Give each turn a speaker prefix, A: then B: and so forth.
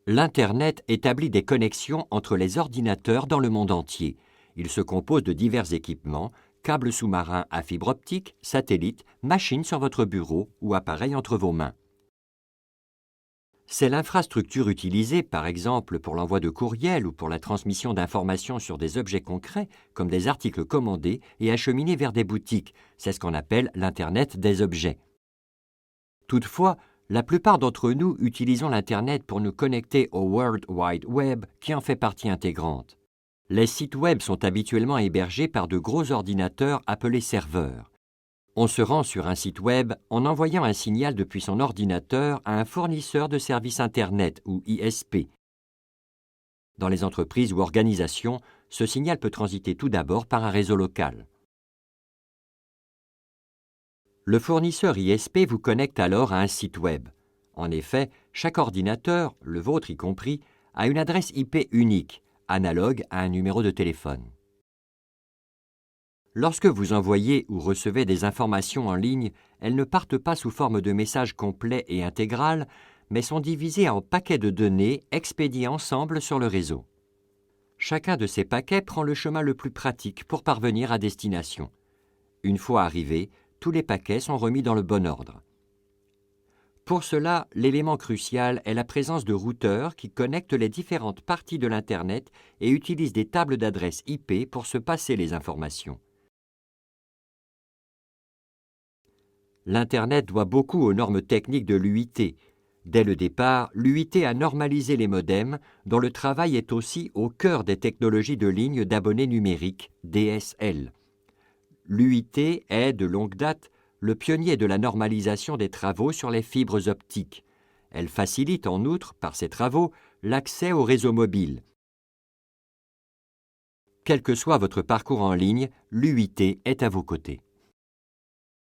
A: L'Internet établit des connexions entre les ordinateurs dans le monde entier. Il se compose de divers équipements, câbles sous-marins à fibre optique, satellites, machines sur votre bureau ou appareils entre vos mains. C'est l'infrastructure utilisée, par exemple, pour l'envoi de courriels ou pour la transmission d'informations sur des objets concrets, comme des articles commandés et acheminés vers des boutiques. C'est ce qu'on appelle l'Internet des objets. Toutefois, la plupart d'entre nous utilisons l'Internet pour nous connecter au World Wide Web qui en fait partie intégrante. Les sites web sont habituellement hébergés par de gros ordinateurs appelés serveurs. On se rend sur un site web en envoyant un signal depuis son ordinateur à un fournisseur de services Internet ou ISP. Dans les entreprises ou organisations, ce signal peut transiter tout d'abord par un réseau local. Le fournisseur ISP vous connecte alors à un site web. En effet, chaque ordinateur, le vôtre y compris, a une adresse IP unique, analogue à un numéro de téléphone. Lorsque vous envoyez ou recevez des informations en ligne, elles ne partent pas sous forme de messages complets et intégral, mais sont divisées en paquets de données expédiés ensemble sur le réseau. Chacun de ces paquets prend le chemin le plus pratique pour parvenir à destination. Une fois arrivés, tous les paquets sont remis dans le bon ordre. Pour cela, l'élément crucial est la présence de routeurs qui connectent les différentes parties de l'Internet et utilisent des tables d'adresses IP pour se passer les informations. L'Internet doit beaucoup aux normes techniques de l'UIT. Dès le départ, l'UIT a normalisé les modems, dont le travail est aussi au cœur des technologies de ligne d'abonnés numériques, DSL. L'UIT est, de longue date, le pionnier de la normalisation des travaux sur les fibres optiques. Elle facilite en outre, par ses travaux, l'accès au réseau mobile. Quel que soit votre parcours en ligne, l'UIT est à vos côtés.